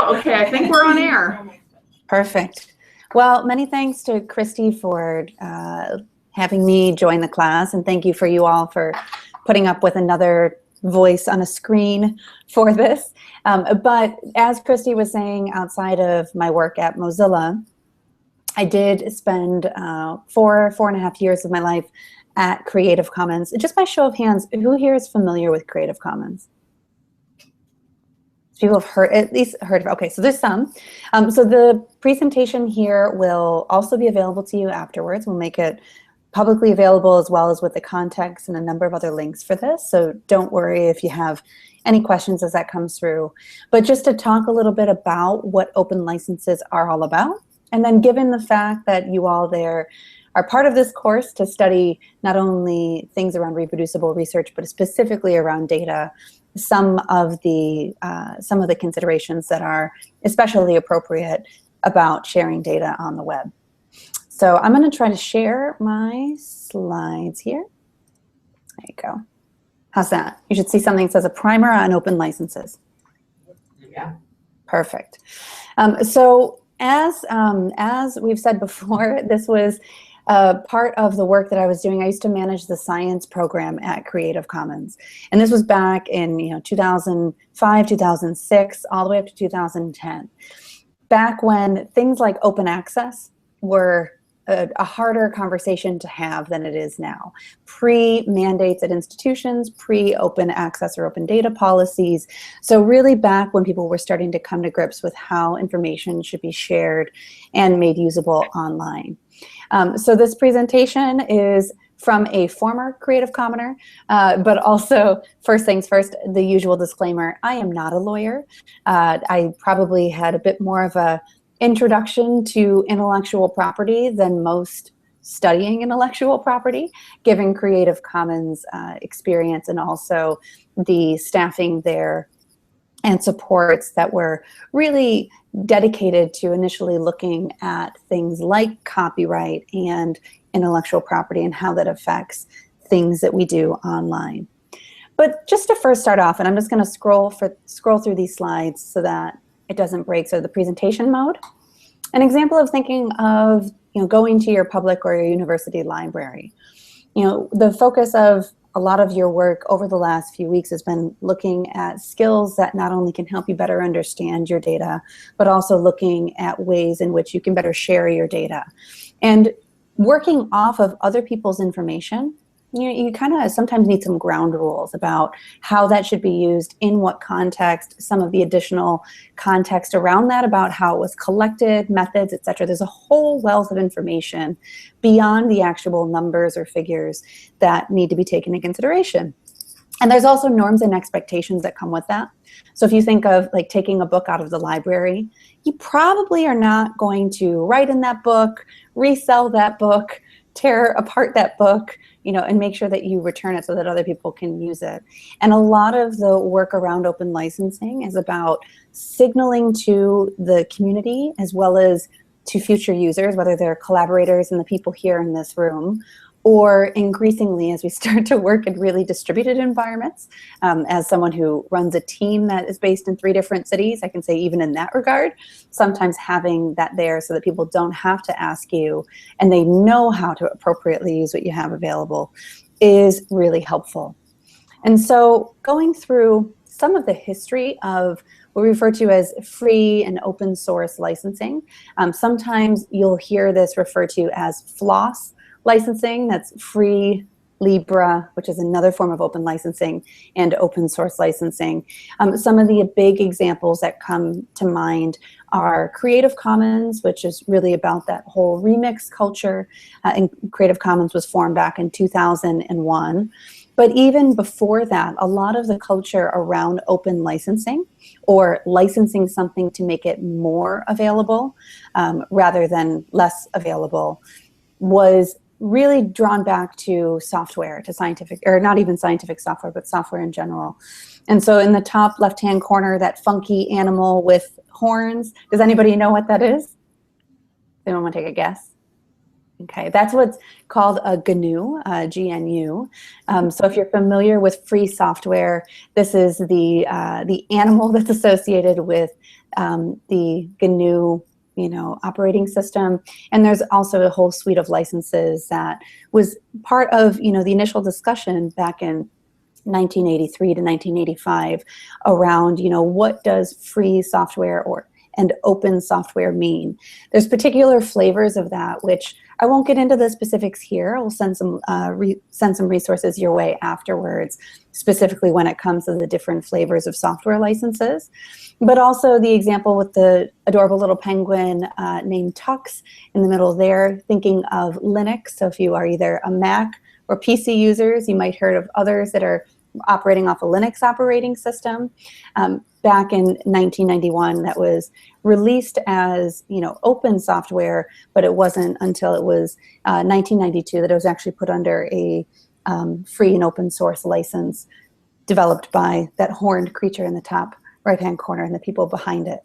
Okay, I think we're on air. Perfect. Well, many thanks to Christy for having me join the class, and thank you for you all for putting up with another voice on a screen for this. But as Christy was saying, outside of my work at Mozilla, I did spend 4.5 years of my life at Creative Commons. Just by show of hands, who here is familiar with Creative Commons? People have heard, at least heard of it. Okay, so there's some. So the presentation here will also be available to you afterwards. We'll make it publicly available as well as with the context and a number of other links for this. So don't worry if you have any questions as that comes through. But just to talk a little bit about what open licenses are all about. And then given the fact that you all there are part of this course to study not only things around reproducible research, but specifically around data, some of the considerations that are especially appropriate about sharing data on the web. So I'm going to try to share my slides here. There you go. How's that? You should see something that says a primer on open licenses. Yeah. Perfect. So as we've said before, this was part of the work that I was doing. I used to manage the science program at Creative Commons. And this was back in 2005, 2006, all the way up to 2010. Back when things like open access were a harder conversation to have than it is now. Pre-mandates at institutions, pre-open access or open data policies. So really back when people were starting to come to grips with how information should be shared and made usable online. So this presentation is from a former Creative Commoner, but also, first things first, the usual disclaimer, I am not a lawyer. I probably had a bit more of a introduction to intellectual property than most studying intellectual property, given Creative Commons experience and also the staffing there and supports that were really dedicated to initially looking at things like copyright and intellectual property and how that affects things that we do online. But just to first start off, and I'm just going to scroll through these slides so that it doesn't break. So the presentation mode, an example of thinking of going to your public or your university library. The focus of a lot of your work over the last few weeks has been looking at skills that not only can help you better understand your data, but also looking at ways in which you can better share your data. And working off of other people's information, you kind of sometimes need some ground rules about how that should be used, in what context, some of the additional context around that about how it was collected, methods, etc. There's a whole wealth of information beyond the actual numbers or figures that need to be taken into consideration. And there's also norms and expectations that come with that. So if you think of like taking a book out of the library, you probably are not going to write in that book, resell that book, tear apart that book, and make sure that you return it so that other people can use it. And a lot of the work around open licensing is about signaling to the community as well as to future users, whether they're collaborators and the people here in this room, or increasingly as we start to work in really distributed environments. As someone who runs a team that is based in 3 different cities, I can say even in that regard, sometimes having that there so that people don't have to ask you and they know how to appropriately use what you have available is really helpful. And so going through some of the history of what we refer to as free and open source licensing, sometimes you'll hear this referred to as FLOSS licensing. That's free, Libra, which is another form of open licensing, and open source licensing. Some of the big examples that come to mind are Creative Commons, which is really about that whole remix culture. And Creative Commons was formed back in 2001. But even before that, a lot of the culture around open licensing or licensing something to make it more available rather than less available was really drawn back to software, to scientific, or not even scientific software, but software in general. And so in the top left-hand corner, that funky animal with horns, does anybody know what that is? Anyone want to take a guess? Okay, that's what's called a GNU, G-N-U. So if you're familiar with free software, this is the animal that's associated with the GNU, operating system. And there's also a whole suite of licenses that was part of, the initial discussion back in 1983 to 1985 around, what does free software and open software mean? There's particular flavors of that, which I won't get into the specifics here. I'll send some resources your way afterwards, specifically when it comes to the different flavors of software licenses. But also the example with the adorable little penguin named Tux in the middle there, thinking of Linux. So if you are either a Mac or PC users, you might heard of others that are operating off a Linux operating system. Back in 1991, that was released as open software, but it wasn't until it was 1992 that it was actually put under a free and open source license developed by that horned creature in the top right-hand corner and the people behind it.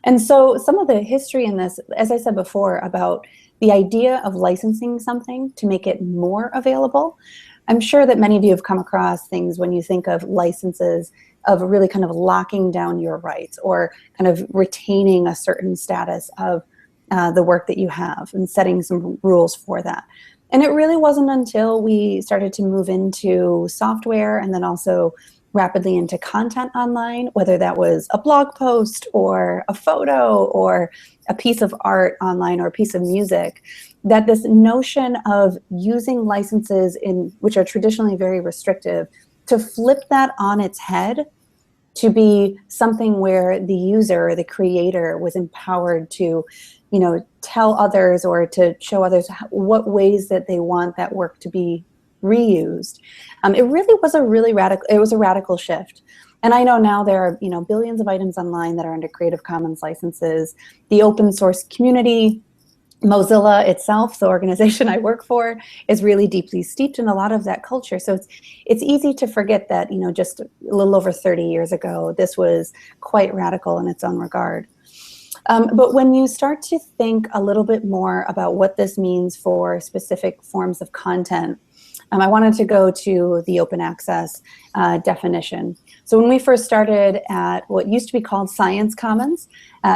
And so some of the history in this, as I said before, about the idea of licensing something to make it more available. I'm sure that many of you have come across things when you think of licenses of really kind of locking down your rights or kind of retaining a certain status of the work that you have and setting some rules for that. And it really wasn't until we started to move into software and then also rapidly into content online, whether that was a blog post or a photo or a piece of art online or a piece of music, that this notion of using licenses which are traditionally very restrictive, to flip that on its head to be something where the user, the creator, was empowered to, tell others or to show others what ways that they want that work to be reused. It really was a radical shift. And I know now there are, billions of items online that are under Creative Commons licenses. The open source community, Mozilla itself, the organization I work for, is really deeply steeped in a lot of that culture. So it's easy to forget that, just a little over 30 years ago, this was quite radical in its own regard. But when you start to think a little bit more about what this means for specific forms of content, I wanted to go to the open access definition. So when we first started at what used to be called Science Commons,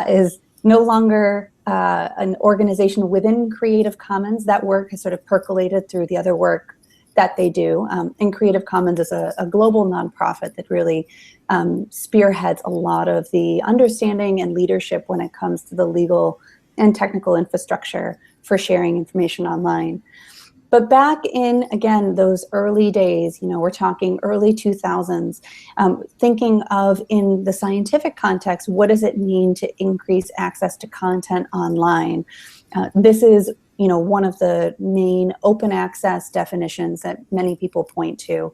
is no longer an organization within Creative Commons. That work has sort of percolated through the other work that they do. And Creative Commons is a global nonprofit that really spearheads a lot of the understanding and leadership when it comes to the legal and technical infrastructure for sharing information online. But back in, again, those early days, we're talking early 2000s, thinking of in the scientific context, what does it mean to increase access to content online? This is, one of the main open access definitions that many people point to.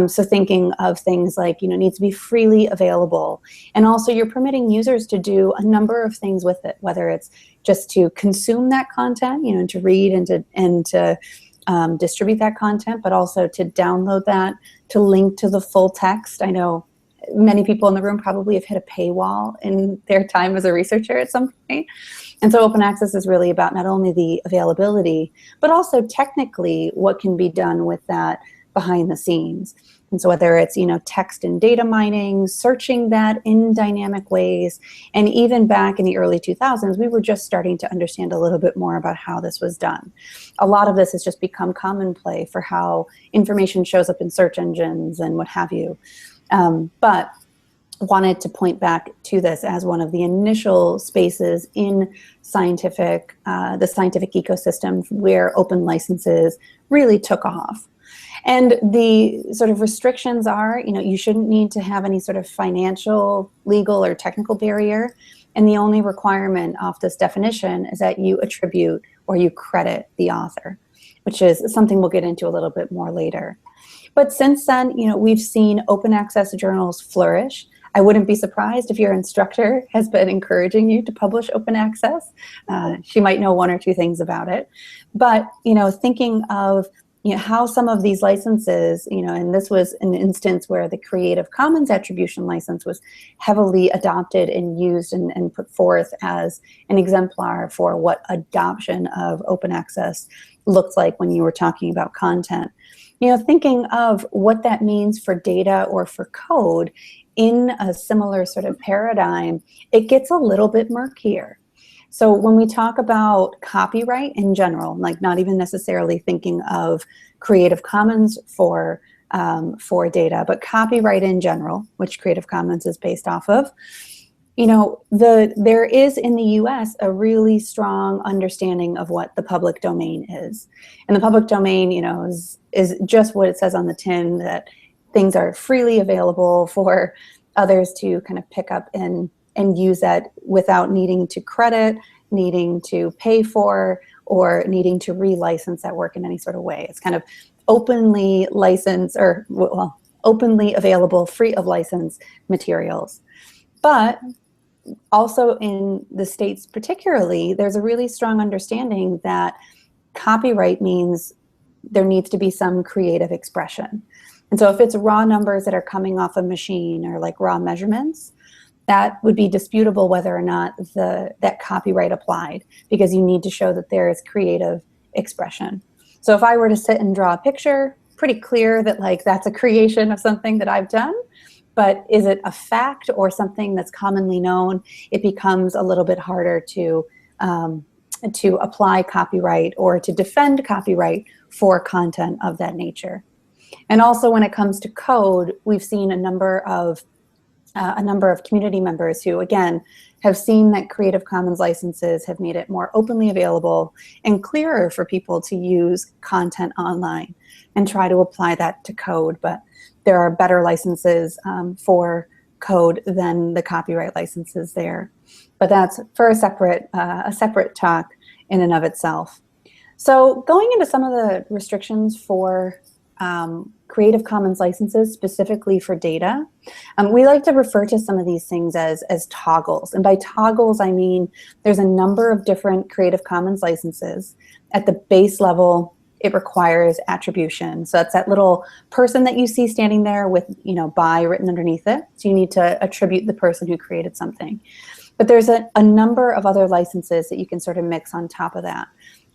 So thinking of things like, needs to be freely available. And also you're permitting users to do a number of things with it, whether it's just to consume that content, and to read and to distribute that content, but also to download that, to link to the full text. I know many people in the room probably have hit a paywall in their time as a researcher at some point. And so open access is really about not only the availability, but also technically what can be done with that behind the scenes. And so whether it's, text and data mining, searching that in dynamic ways, and even back in the early 2000s, we were just starting to understand a little bit more about how this was done. A lot of this has just become commonplace for how information shows up in search engines and what have you. But wanted to point back to this as one of the initial spaces in the scientific ecosystem where open licenses really took off. And the sort of restrictions are, you shouldn't need to have any sort of financial, legal, or technical barrier. And the only requirement off this definition is that you attribute or you credit the author, which is something we'll get into a little bit more later. But since then, we've seen open access journals flourish. I wouldn't be surprised if your instructor has been encouraging you to publish open access. She might know one or two things about it. But, thinking of how some of these licenses, and this was an instance where the Creative Commons attribution license was heavily adopted and used and put forth as an exemplar for what adoption of open access looked like when you were talking about content. Thinking of what that means for data or for code in a similar sort of paradigm, it gets a little bit murkier. So when we talk about copyright in general, like not even necessarily thinking of Creative Commons for data, but copyright in general, which Creative Commons is based off of, you know, there is in the US a really strong understanding of what the public domain is. And the public domain, you know, is just what it says on the tin, that things are freely available for others to kind of pick up and use that without needing to credit, needing to pay for, or needing to relicense that work in any sort of way. It's kind of openly licensed, or well, openly available, free of license materials. But also in the States particularly, there's a really strong understanding that copyright means there needs to be some creative expression. And so if it's raw numbers that are coming off a machine, or like raw measurements, that would be disputable whether or not that copyright applied, because you need to show that there is creative expression. So if I were to sit and draw a picture, pretty clear that like that's a creation of something that I've done. But is it a fact or something that's commonly known? It becomes a little bit harder to apply copyright or to defend copyright for content of that nature. And also when it comes to code, we've seen a number of community members who, again, have seen that Creative Commons licenses have made it more openly available and clearer for people to use content online and try to apply that to code. But there are better licenses for code than the copyright licenses there. But that's for a separate talk in and of itself. So going into some of the restrictions for Creative Commons licenses specifically for data, we like to refer to some of these things as toggles. And by toggles, I mean there's a number of different Creative Commons licenses. At the base level, it requires attribution. So that's that little person that you see standing there with, you know, by written underneath it. So you need to attribute the person who created something. But there's a number of other licenses that you can sort of mix on top of that,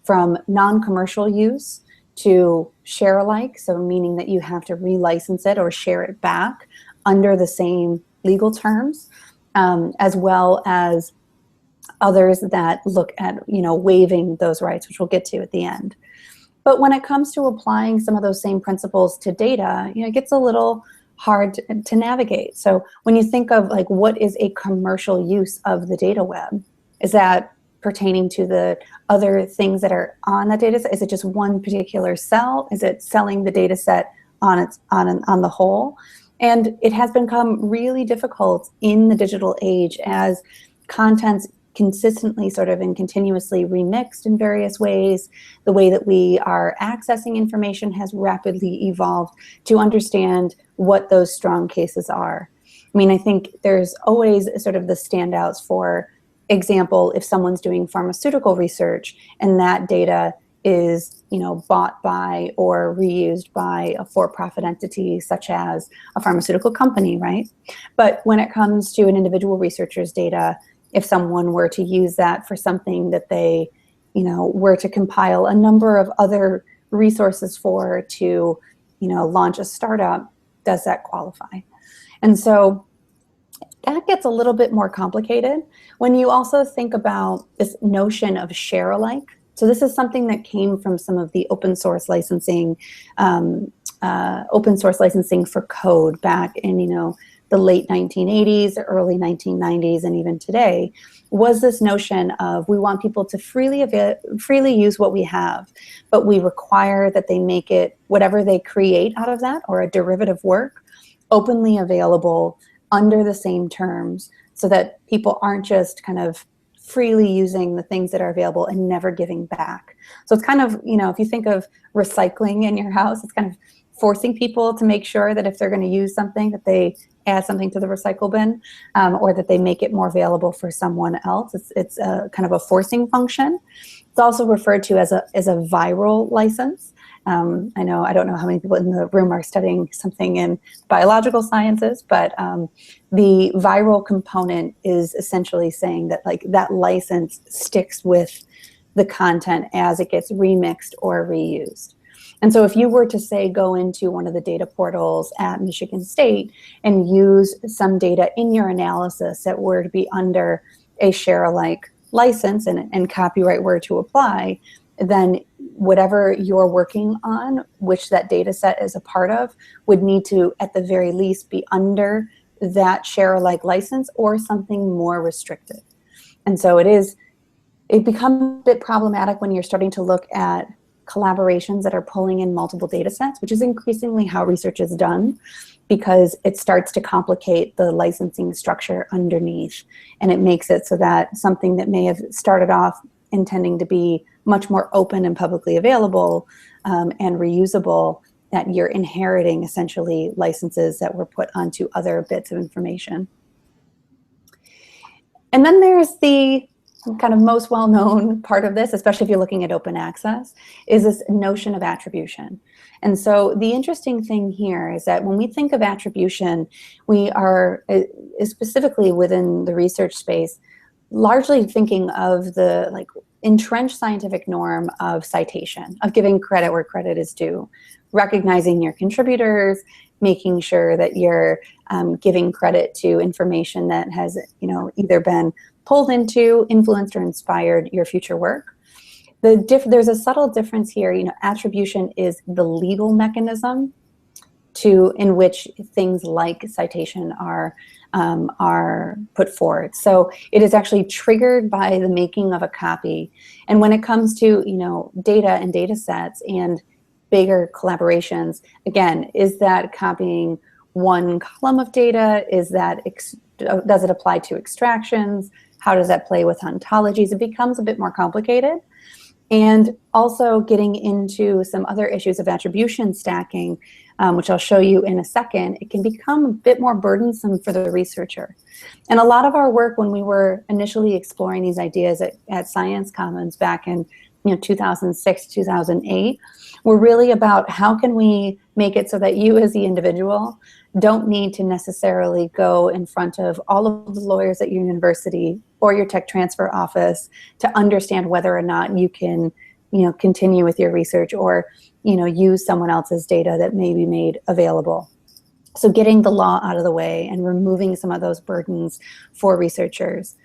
from non-commercial use to share alike, so meaning that you have to relicense it or share it back under the same legal terms, as well as others that look at, you know, waiving those rights, which we'll get to at the end. But when it comes to applying some of those same principles to data, you know, it gets a little hard to navigate. So when you think of like what is a commercial use of the data web, is that pertaining to the other things that are on that data set? Is it just one particular cell? Is it selling the data set on the whole? And it has become really difficult in the digital age as content's consistently sort of and continuously remixed in various ways. The way that we are accessing information has rapidly evolved to understand what those strong cases are. I mean, I think there's always sort of the standouts. For example, if someone's doing pharmaceutical research and that data is, you know, bought by or reused by a for-profit entity such as a pharmaceutical company, right? But when it comes to an individual researcher's data, if someone were to use that for something that they, you know, were to compile a number of other resources for to, you know, launch a startup, does that qualify? And so that gets a little bit more complicated when you also think about this notion of share alike. So this is something that came from some of the open source licensing for code back in, you know, the late 1980s, early 1990s, and even today, was this notion of we want people to freely use what we have, but we require that they make it, whatever they create out of that, or a derivative work, openly available under the same terms, so that people aren't just kind of freely using the things that are available and never giving back. So it's kind of, you know, if you think of recycling in your house, it's kind of forcing people to make sure that if they're going to use something, that they add something to the recycle bin, or that they make it more available for someone else. It's a kind of a forcing function. It's also referred to as a viral license. I don't know how many people in the room are studying something in biological sciences, but the viral component is essentially saying that like that license sticks with the content as it gets remixed or reused. And so if you were to say go into one of the data portals at Michigan State and use some data in your analysis that were to be under a share-alike license and copyright were to apply, then whatever you're working on, which that data set is a part of, would need to at the very least be under that share-alike license or something more restricted. And so it becomes a bit problematic when you're starting to look at collaborations that are pulling in multiple data sets, which is increasingly how research is done, because it starts to complicate the licensing structure underneath. And it makes it so that something that may have started off intending to be much more open and publicly available and reusable, that you're inheriting essentially licenses that were put onto other bits of information. And then there's the kind of most well-known part of this, especially if you're looking at open access, is this notion of attribution. And so the interesting thing here is that when we think of attribution, we are specifically within the research space, largely thinking of the entrenched scientific norm of citation, of giving credit where credit is due, recognizing your contributors, making sure that you're giving credit to information that has either been pulled into, influenced, or inspired your future work. There's a subtle difference here. Attribution is the legal mechanism in which things like citation are put forward. So it is actually triggered by the making of a copy. And when it comes to data and data sets and bigger collaborations, again, is that copying one column of data? Does it apply to extractions? How does that play with ontologies? It becomes a bit more complicated. And also getting into some other issues of attribution stacking, which I'll show you in a second, it can become a bit more burdensome for the researcher. And a lot of our work when we were initially exploring these ideas at Science Commons back in 2006, 2008, were really about how can we make it so that you as the individual don't need to necessarily go in front of all of the lawyers at your university or your tech transfer office to understand whether or not you can, continue with your research or, use someone else's data that may be made available. So getting the law out of the way and removing some of those burdens for researchers.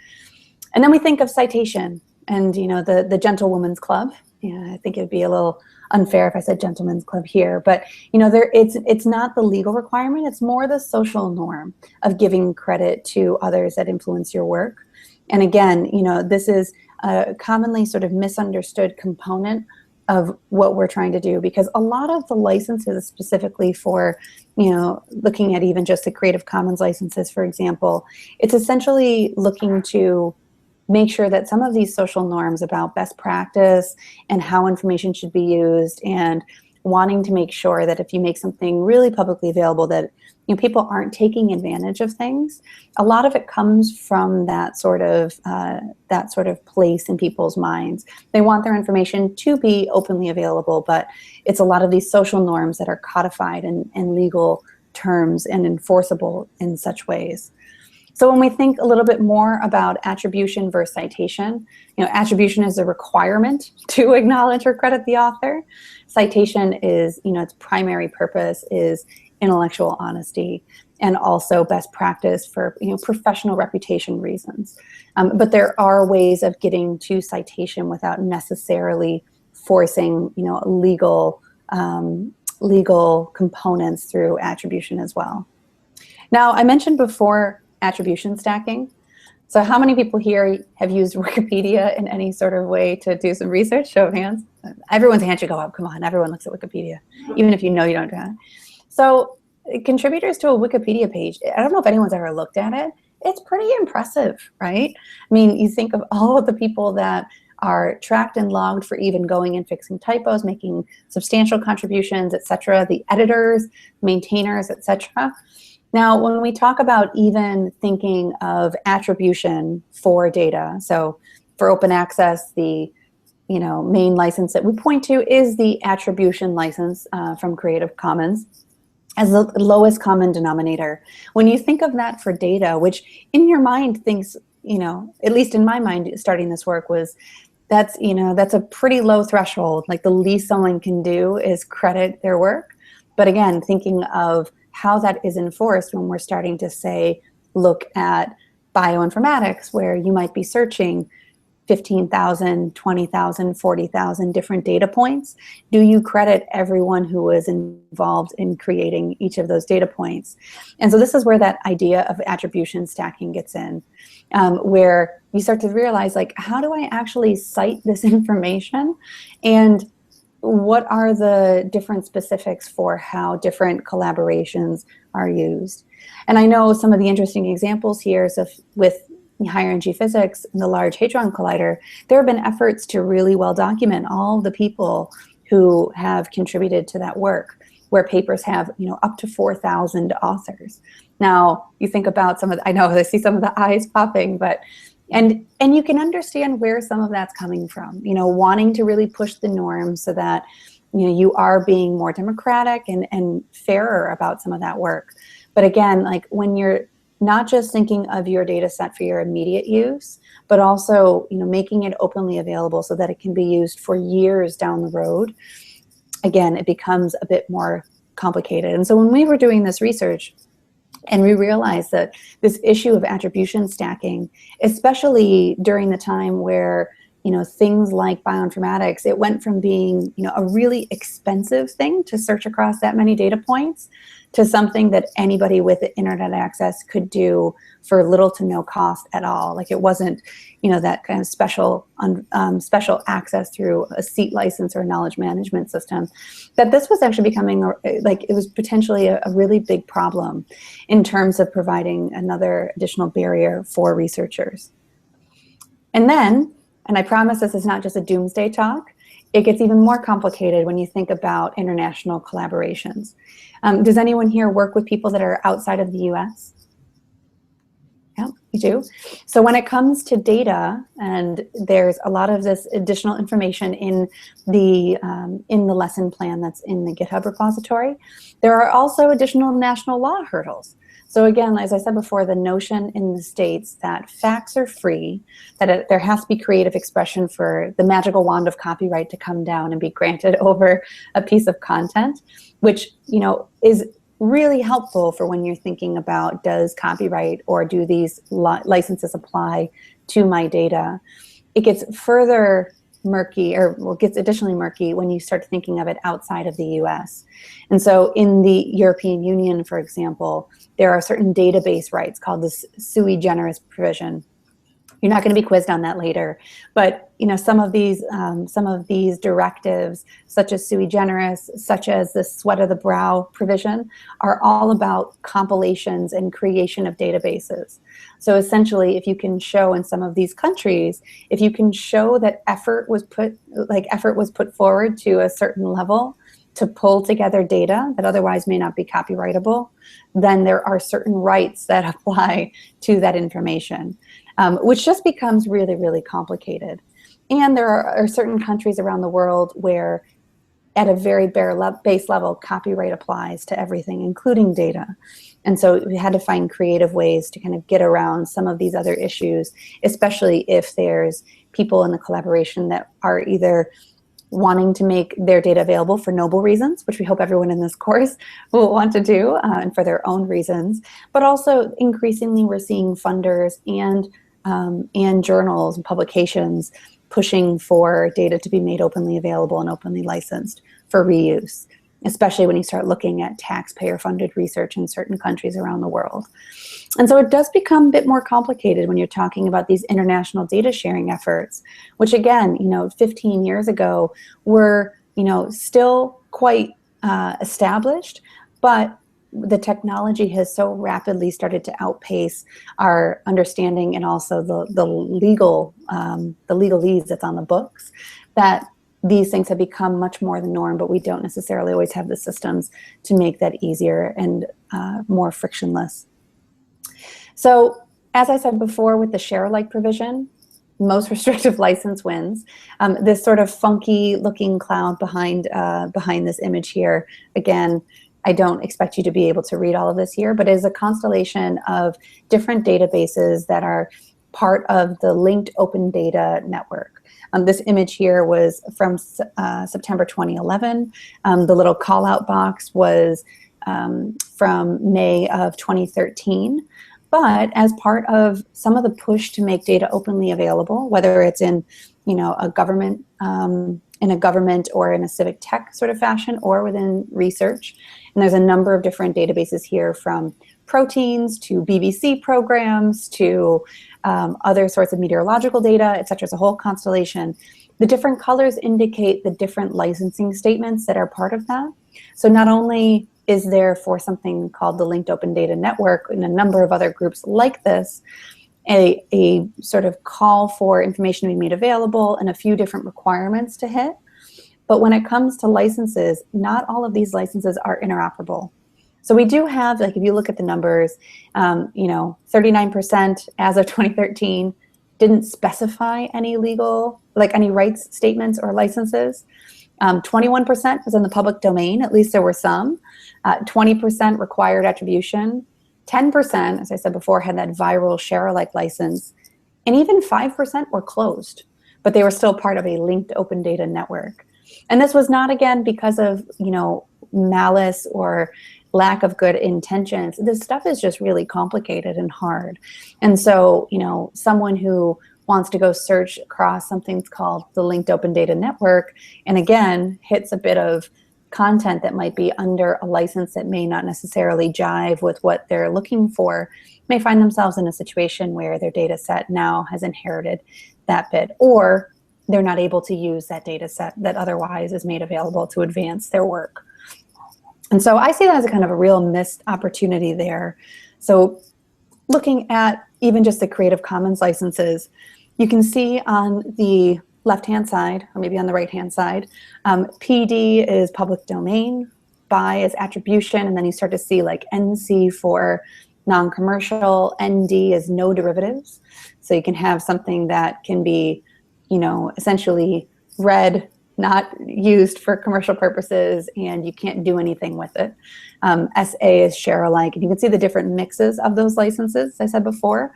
And then we think of citation and, the gentlewoman's club. I think it'd be a little unfair if I said gentleman's club here, but it's not the legal requirement, it's more the social norm of giving credit to others that influence your work. And again, this is a commonly sort of misunderstood component of what we're trying to do, because a lot of the licenses specifically for, looking at even just the Creative Commons licenses, for example, it's essentially looking to make sure that some of these social norms about best practice and how information should be used, and wanting to make sure that if you make something really publicly available that people aren't taking advantage of things. A lot of it comes from that sort of place in people's minds. They want their information to be openly available, but it's a lot of these social norms that are codified in legal terms and enforceable in such ways. So when we think a little bit more about attribution versus citation, attribution is a requirement to acknowledge or credit the author. Citation is, its primary purpose is intellectual honesty and also best practice for, professional reputation reasons. But there are ways of getting to citation without necessarily forcing, legal components through attribution as well. Now, I mentioned before attribution stacking. So how many people here have used Wikipedia in any sort of way to do some research? Show of hands. Everyone's hand should go up. Come on, everyone looks at Wikipedia, even if you know you don't do it. So contributors to a Wikipedia page, I don't know if anyone's ever looked at it. It's pretty impressive, right? I mean, you think of all of the people that are tracked and logged for even going and fixing typos, making substantial contributions, etc., the editors, maintainers, etc. Now, when we talk about even thinking of attribution for data, so for open access, the main license that we point to is the attribution license from Creative Commons as the lowest common denominator. When you think of that for data, which in your mind thinks, at least in my mind starting this work was, that's, you know, that's a pretty low threshold. Like the least someone can do is credit their work. But again, thinking of how that is enforced when we're starting to say, look at bioinformatics, where you might be searching 15,000, 20,000, 40,000 different data points. Do you credit everyone who was involved in creating each of those data points? And so this is where that idea of attribution stacking gets in, where you start to realize, like, how do I actually cite this information? And what are the different specifics for how different collaborations are used? And I know some of the interesting examples here is with higher energy physics and the Large Hadron Collider, there have been efforts to really well document all the people who have contributed to that work, where papers have, you know, up to 4,000 authors. Now, you think about some of the, I know I see some of the eyes popping, but and you can understand where some of that's coming from, you know, wanting to really push the norm so that, you know, you are being more democratic and fairer about some of that work. But again, like when you're not just thinking of your data set for your immediate use, but also, you know, making it openly available so that it can be used for years down the road, again, it becomes a bit more complicated. And so when we were doing this research, and we realized that this issue of attribution stacking, especially during the time where, you know, things like bioinformatics, it went from being, you know, a really expensive thing to search across that many data points to something that anybody with internet access could do for little to no cost at all. Like it wasn't, you know, that kind of special access through a seat license or a knowledge management system. That this was actually becoming, like, it was potentially a really big problem in terms of providing another additional barrier for researchers. And then, and I promise this is not just a doomsday talk, it gets even more complicated when you think about international collaborations. Does anyone here work with people that are outside of the US? Yeah, you do. So when it comes to data, and there's a lot of this additional information in the lesson plan that's in the GitHub repository, there are also additional national law hurdles. So again, as I said before, the notion in the States that facts are free, that there has to be creative expression for the magical wand of copyright to come down and be granted over a piece of content, which, you know, is really helpful for when you're thinking about, does copyright or do these licenses apply to my data? It gets further murky, or well, gets additionally murky when you start thinking of it outside of the US. And so in the European Union, for example, there are certain database rights called the sui generis provision. You're not going to be quizzed on that later, but you know, some of these directives, such as sui generis, such as the sweat of the brow provision, are all about compilations and creation of databases. So essentially, if you can show in some of these countries, if you can show that effort was put forward to a certain level to pull together data that otherwise may not be copyrightable, then there are certain rights that apply to that information. Which just becomes really, really complicated. And there are certain countries around the world where at a very base level, copyright applies to everything, including data. And so we had to find creative ways to kind of get around some of these other issues, especially if there's people in the collaboration that are either wanting to make their data available for noble reasons, which we hope everyone in this course will want to do, and for their own reasons, but also increasingly we're seeing funders and journals and publications pushing for data to be made openly available and openly licensed for reuse, especially when you start looking at taxpayer-funded research in certain countries around the world. And so it does become a bit more complicated when you're talking about these international data sharing efforts, which again, you know, 15 years ago were, you know, still quite established, but the technology has so rapidly started to outpace our understanding and also the legalese that's on the books, that these things have become much more the norm, but we don't necessarily always have the systems to make that easier and more frictionless. So as I said before, with the share-alike provision, most restrictive license wins. This sort of funky looking cloud behind this image here, again, I don't expect you to be able to read all of this here, but it is a constellation of different databases that are part of the linked open data network. This image here was from September 2011. The little call out box was from May of 2013. But as part of some of the push to make data openly available, whether it's in, a government, or in a civic tech sort of fashion, or within research, and there's a number of different databases here, from proteins to BBC programs to other sorts of meteorological data, et cetera. It's a whole constellation. The different colors indicate the different licensing statements that are part of that. So not only is there, for something called the Linked Open Data Network and a number of other groups like this, a sort of call for information to be made available and a few different requirements to hit. But when it comes to licenses, not all of these licenses are interoperable. So we do have, like, if you look at the numbers, 39% as of 2013 didn't specify any legal, like any rights statements or licenses. 21% was in the public domain, at least there were some. 20% required attribution. 10%, as I said before, had that viral share-alike license. And even 5% were closed, but they were still part of a linked open data network. And this was not, again, because of, malice or lack of good intentions. This stuff is just really complicated and hard. And so, someone who wants to go search across something called the Linked Open Data Network, and again, hits a bit of content that might be under a license that may not necessarily jive with what they're looking for, may find themselves in a situation where their data set now has inherited that bit, or they're not able to use that data set that otherwise is made available to advance their work. And so I see that as a kind of a real missed opportunity there. So looking at even just the Creative Commons licenses, you can see on the left-hand side, or maybe on the right-hand side, PD is public domain, BY is attribution, and then you start to see like NC for non-commercial, ND is no derivatives. So you can have something that can be, essentially read, not used for commercial purposes, and you can't do anything with it. SA is share alike, and you can see the different mixes of those licenses, as I said before.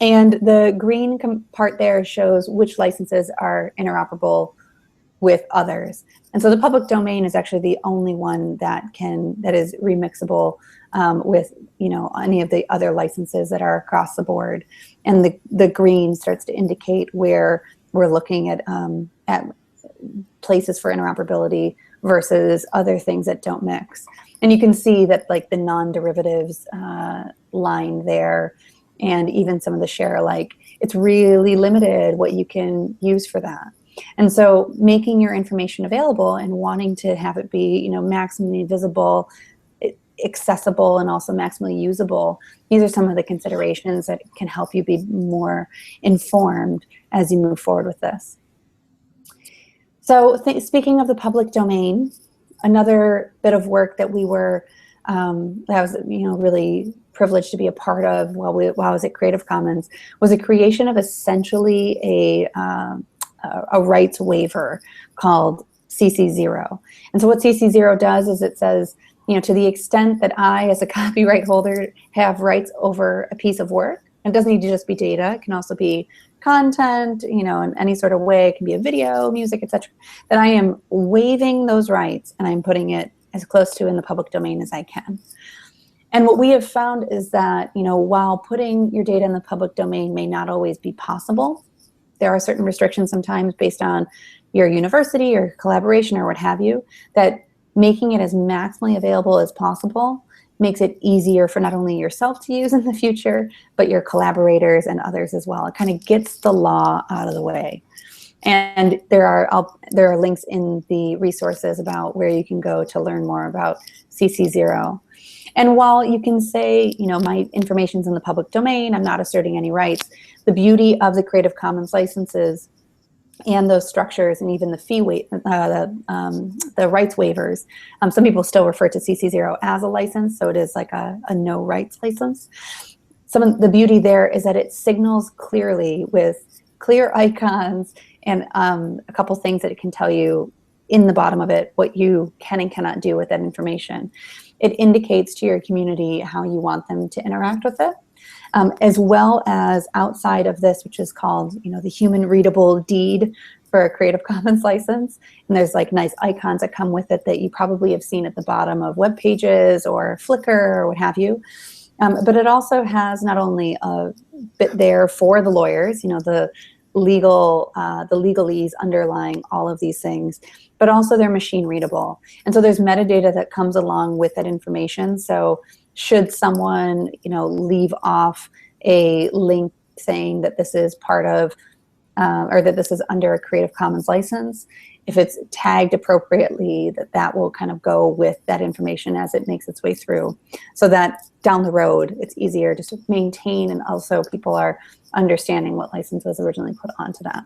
And the green part there shows which licenses are interoperable with others. And so the public domain is actually the only one that is remixable with any of the other licenses that are across the board. And the green starts to indicate where we're looking at places for interoperability versus other things that don't mix. And you can see that, like, the non-derivatives line there, and even some of the share alike, it's really limited what you can use for that. And so making your information available and wanting to have it be, maximally visible, accessible, and also maximally usable, these are some of the considerations that can help you be more informed as you move forward with this. So speaking of the public domain, another bit of work that we were, that was, really privileged to be a part of while I was at Creative Commons, was a creation of essentially a rights waiver called CC0. And so what CC0 does is it says, to the extent that I, as a copyright holder, have rights over a piece of work, and it doesn't need to just be data, it can also be content, in any sort of way, it can be a video, music, etc., that I am waiving those rights and I'm putting it as close to in the public domain as I can. And what we have found is that, while putting your data in the public domain may not always be possible, there are certain restrictions sometimes based on your university or collaboration or what have you, that making it as maximally available as possible makes it easier for not only yourself to use in the future, but your collaborators and others as well. It kind of gets the law out of the way. And there are links in the resources about where you can go to learn more about CC0. And while you can say, my information's in the public domain, I'm not asserting any rights, the beauty of the Creative Commons licenses and those structures, and even the the rights waivers, some people still refer to CC0 as a license, so it is like a no rights license. Some of the beauty there is that it signals clearly with clear icons and a couple things that it can tell you in the bottom of it, what you can and cannot do with that information. It indicates to your community how you want them to interact with it. as well as outside of this, which is called, the human readable deed for a Creative Commons license. And there's like nice icons that come with it that you probably have seen at the bottom of web pages or Flickr or what have you. But it also has not only a bit there for the lawyers, the legalese underlying all of these things, but also they're machine readable. And so there's metadata that comes along with that information. So should someone, leave off a link saying that this is part of, or that this is under a Creative Commons license, if it's tagged appropriately, that will kind of go with that information as it makes its way through, so that down the road it's easier to sort of maintain, and also people are understanding what license was originally put onto that.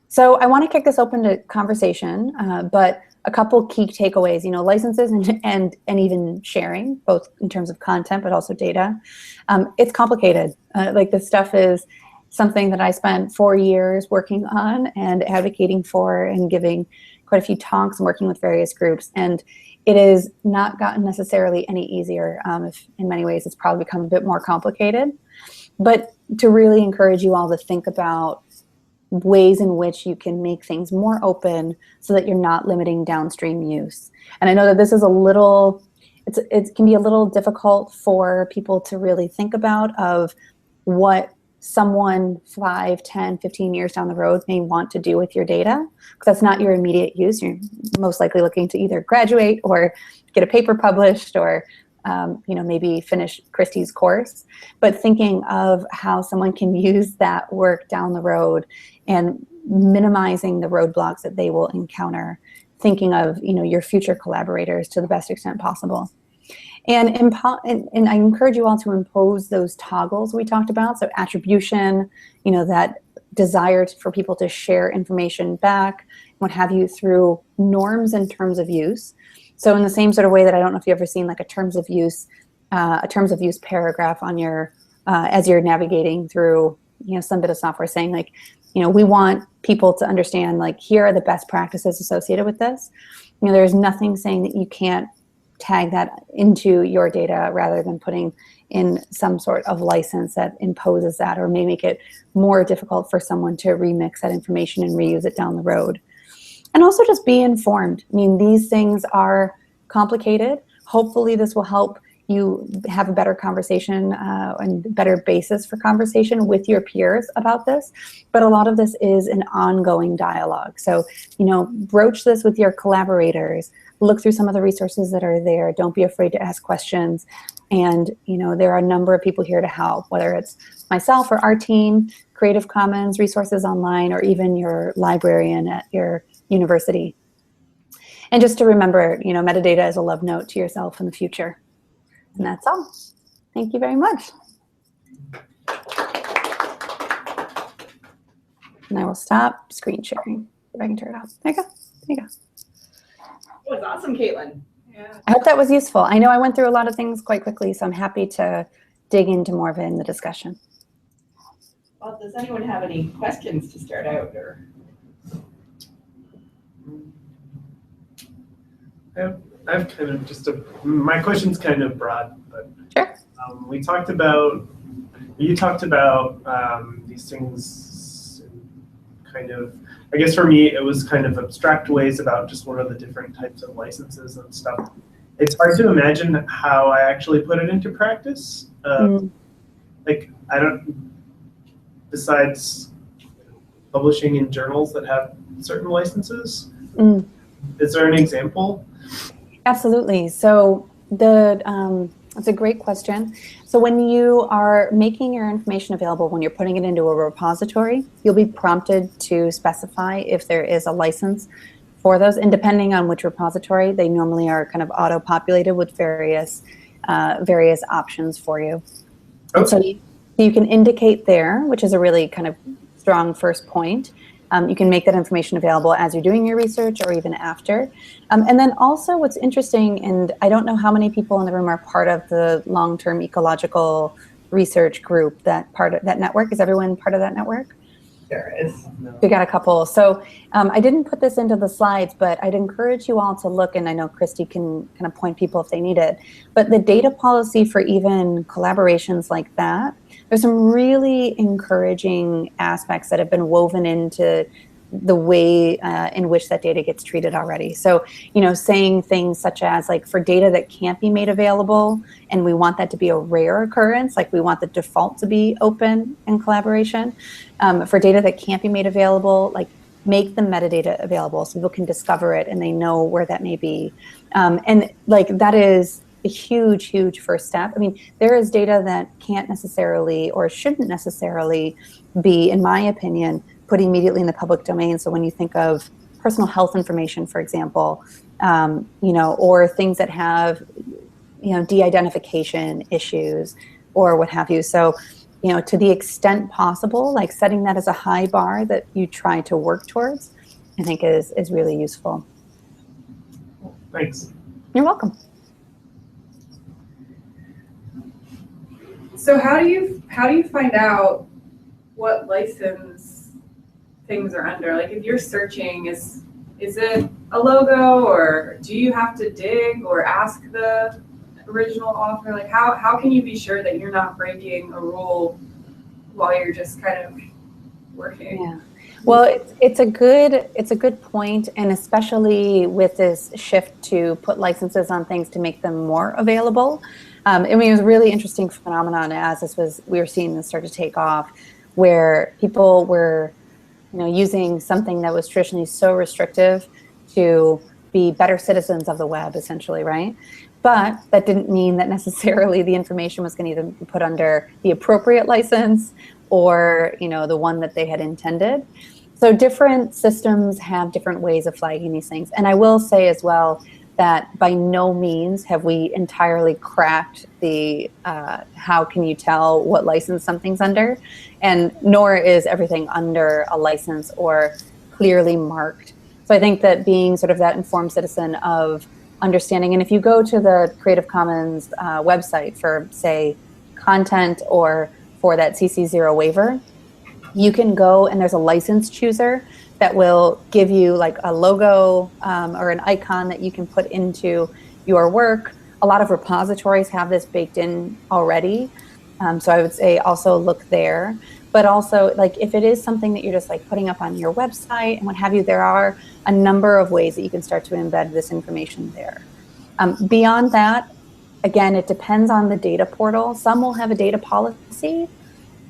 So I want to kick this open to conversation, but a couple key takeaways, licenses and even sharing, both in terms of content, but also data. It's complicated. Like this stuff is something that I spent 4 years working on and advocating for and giving quite a few talks and working with various groups. And it has not gotten necessarily any easier. If in many ways it's probably become a bit more complicated. But to really encourage you all to think about ways in which you can make things more open so that you're not limiting downstream use. And I know that this is it can be a little difficult for people to really think about of what someone 5, 10, 15 years down the road may want to do with your data, because that's not your immediate use. You're most likely looking to either graduate or get a paper published or maybe finish Christy's course, but thinking of how someone can use that work down the road and minimizing the roadblocks that they will encounter, thinking of, your future collaborators to the best extent possible. And I encourage you all to impose those toggles we talked about. So attribution, that desire for people to share information back, what have you, through norms and terms of use. So in the same sort of way that I don't know if you've ever seen like a terms of use paragraph on your, as you're navigating through, some bit of software saying like, we want people to understand like, here are the best practices associated with this. There's nothing saying that you can't tag that into your data rather than putting in some sort of license that imposes that or may make it more difficult for someone to remix that information and reuse it down the road. And also just be informed. These things are complicated. Hopefully this will help you have a better conversation and better basis for conversation with your peers about this. But a lot of this is an ongoing dialogue. So, broach this with your collaborators. Look through some of the resources that are there. Don't be afraid to ask questions. And, there are a number of people here to help, whether it's myself or our team, Creative Commons, resources online, or even your librarian at your university. And just to remember, metadata is a love note to yourself in the future. And that's all. Thank you very much. And I will stop screen sharing. If I can turn it off. There you go. There you go. That was awesome, Kaitlin. Yeah. I hope that was useful. I know I went through a lot of things quite quickly, so I'm happy to dig into more of it in the discussion. Well, does anyone have any questions to start out? Or I have kind of just my question's kind of broad, but sure. You talked about these things kind of, I guess for me, it was kind of abstract ways about just what are the different types of licenses and stuff. It's hard to imagine how I actually put it into practice. Like, besides publishing in journals that have certain licenses, is there an example? Absolutely. So that's a great question. So when you are making your information available, when you're putting it into a repository, you'll be prompted to specify if there is a license for those. And depending on which repository, they normally are kind of auto-populated with various options for you. Okay. So you can indicate there, which is a really kind of strong first point. You can make that information available as you're doing your research or even after. And then also what's interesting, and I don't know how many people in the room are part of the long-term ecological research group, that network. Is everyone part of that network? There is. No. We got a couple. So I didn't put this into the slides, but I'd encourage you all to look, and I know Christy can kind of point people if they need it, but the data policy for even collaborations like that, there's some really encouraging aspects that have been woven into the way in which that data gets treated already. So, you know, saying things such as like for data that can't be made available, and we want that to be a rare occurrence, like we want the default to be open in collaboration. For data that can't be made available, like make the metadata available so people can discover it and they know where that may be. And like that is a huge, huge first step. I mean, there is data that can't necessarily or shouldn't necessarily be, in my opinion, put immediately in the public domain. So when you think of personal health information, for example, you know, or things that have, you know, de-identification issues or what have you. So, you know, to the extent possible, like setting that as a high bar that you try to work towards, I think is really useful. Thanks. You're welcome. So how do you find out what license things are under? Like if you're searching, is it a logo, or do you have to dig or ask the original author? Like how can you be sure that you're not breaking a rule while you're just kind of working? Yeah. Well, it's a good point, and especially with this shift to put licenses on things to make them more available. I mean, it was a really interesting phenomenon as we were seeing this start to take off, where people were, you know, using something that was traditionally so restrictive to be better citizens of the web, essentially, right? But that didn't mean that necessarily the information was going to either be put under the appropriate license or, you know, the one that they had intended. So different systems have different ways of flagging these things. And I will say as well that by no means have we entirely cracked the how can you tell what license something's under, and nor is everything under a license or clearly marked. So I think that being sort of that informed citizen of understanding, and if you go to the Creative Commons website for, say, content or for that CC0 waiver, you can go and there's a license chooser that will give you like a logo or an icon that you can put into your work. A lot of repositories have this baked in already. So I would say also look there. But also, like, if it is something that you're just like putting up on your website and what have you, there are a number of ways that you can start to embed this information there. Beyond that, again, it depends on the data portal. Some will have a data policy.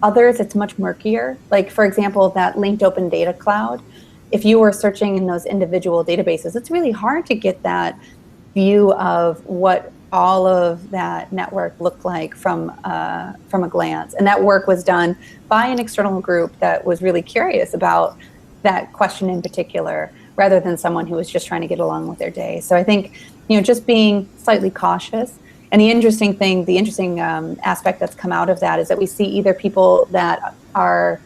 Others, it's much murkier. Like, for example, that linked open data cloud, if you were searching in those individual databases, it's really hard to get that view of what all of that network looked like from a glance. And that work was done by an external group that was really curious about that question in particular, rather than someone who was just trying to get along with their day. So I think, you know, just being slightly cautious. And the interesting aspect that's come out of that is that we see either people that are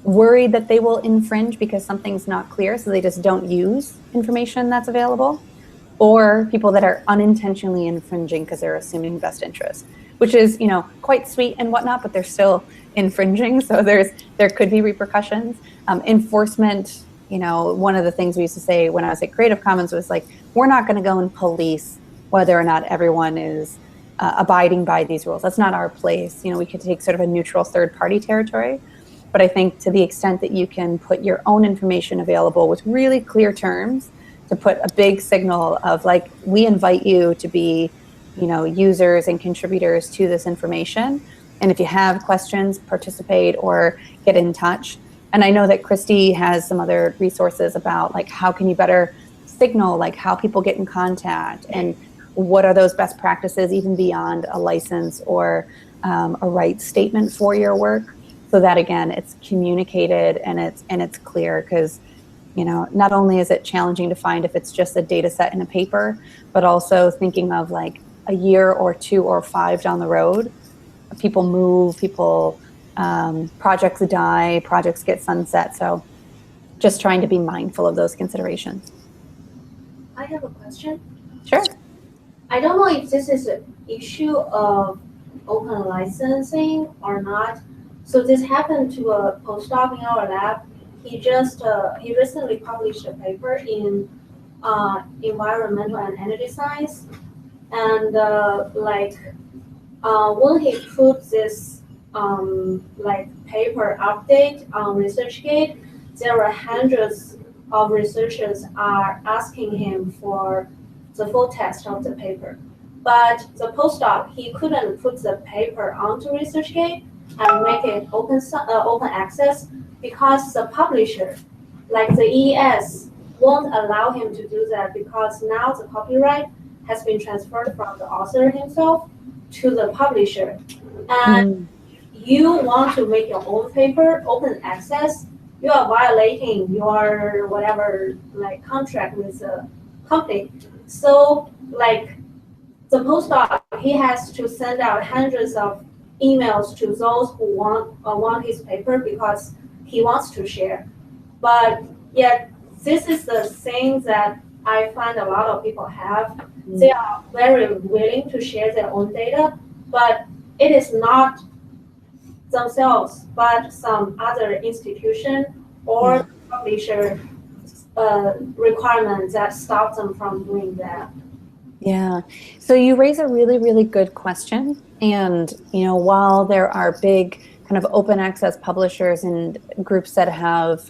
worried that they will infringe because something's not clear, so they just don't use information that's available, or people that are unintentionally infringing because they're assuming best interest, which is, you know, quite sweet and whatnot, but they're still infringing. So there could be repercussions. Enforcement, you know, one of the things we used to say when I was at Creative Commons was like, we're not going to go and police whether or not everyone is abiding by these rules. That's not our place. You know, we could take sort of a neutral third-party territory. But I think to the extent that you can put your own information available with really clear terms, to put a big signal of like, we invite you to be, you know, users and contributors to this information. And if you have questions, participate or get in touch. And I know that Christy has some other resources about like, how can you better signal like how people get in contact and what are those best practices even beyond a license or a rights statement for your work, so that again it's communicated and it's clear. Because, you know, not only is it challenging to find if it's just a data set in a paper, but also thinking of like a year or 2 or 5 down the road, people move, projects die, projects get sunset. So just trying to be mindful of those considerations. I have a question. Sure. I don't know if this is an issue of open licensing or not. So this happened to a postdoc in our lab. He recently published a paper in environmental and energy science, and when he put this paper update on ResearchGate, there were hundreds of researchers are asking him for the full text of the paper. But the postdoc, he couldn't put the paper onto ResearchGate and make it open access because the publisher, like the EES, won't allow him to do that because now the copyright has been transferred from the author himself to the publisher. And you want to make your own paper open access, you are violating your whatever contract with the company. So the postdoc, he has to send out hundreds of emails to those who want his paper because he wants to share. But yet, this is the thing that I find a lot of people have. They are very willing to share their own data, but it is not themselves, but some other institution or publisher requirement that stops them from doing that. Yeah. So you raise a really, really good question. And, while there are big kind of open access publishers and groups that have,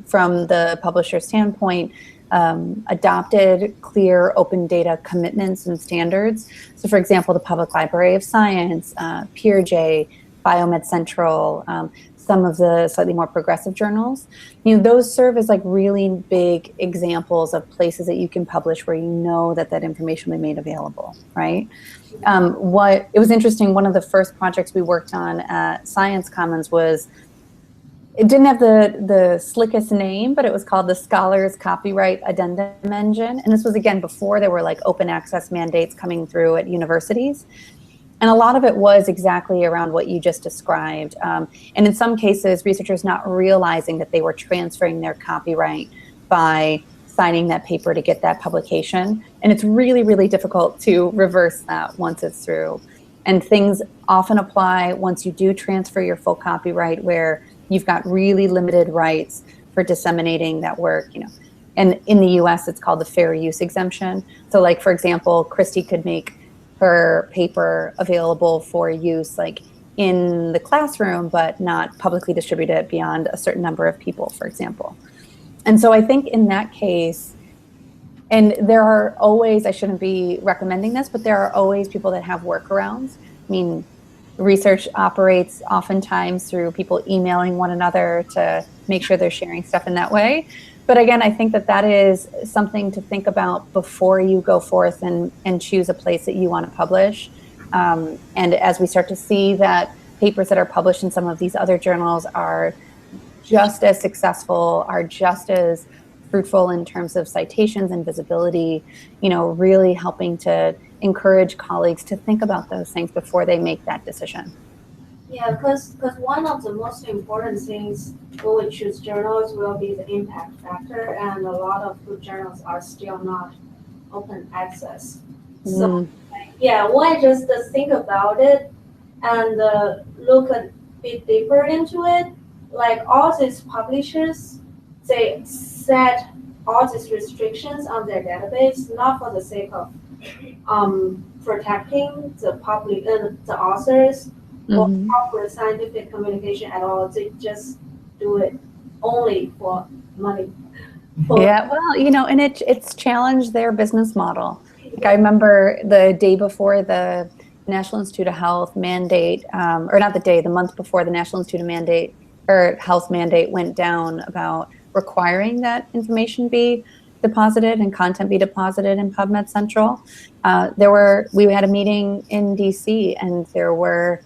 from the publisher standpoint, adopted clear open data commitments and standards. So for example, the Public Library of Science, PeerJ, Biomed Central, some of the slightly more progressive journals, those serve as really big examples of places that you can publish where that information will be made available, right? It was interesting, one of the first projects we worked on at Science Commons it didn't have the slickest name, but it was called the Scholars Copyright Addendum Engine. And this was, again, before there were open access mandates coming through at universities. And a lot of it was exactly around what you just described. And in some cases, researchers not realizing that they were transferring their copyright by signing that paper to get that publication. And it's really, really difficult to reverse that once it's through. And things often apply once you do transfer your full copyright, where you've got really limited rights for disseminating that work, And in the US, it's called the fair use exemption. So for example, Christy could make her paper available for use in the classroom, but not publicly distribute it beyond a certain number of people, for example. And so I think in that case, and there are always, I shouldn't be recommending this, but there are always people that have workarounds. I mean, research operates oftentimes through people emailing one another to make sure they're sharing stuff in that way. But again, I think that is something to think about before you go forth and choose a place that you want to publish. And as we start to see that papers that are published in some of these other journals are just as successful, are just as fruitful in terms of citations and visibility, really helping to encourage colleagues to think about those things before they make that decision. Yeah, because one of the most important things when we choose journals will be the impact factor, and a lot of good journals are still not open access. So when I just think about it and look a bit deeper into it, all these publishers, they set all these restrictions on their database, not for the sake of protecting the public and the authors, or proper scientific communication at all. They just do it only for money. And it's challenged their business model. I remember the day before the National Institute of Health mandate, or not the day, the month before the National Institute of Health mandate went down about requiring that information be deposited and content be deposited in PubMed Central. We had a meeting in DC, and there were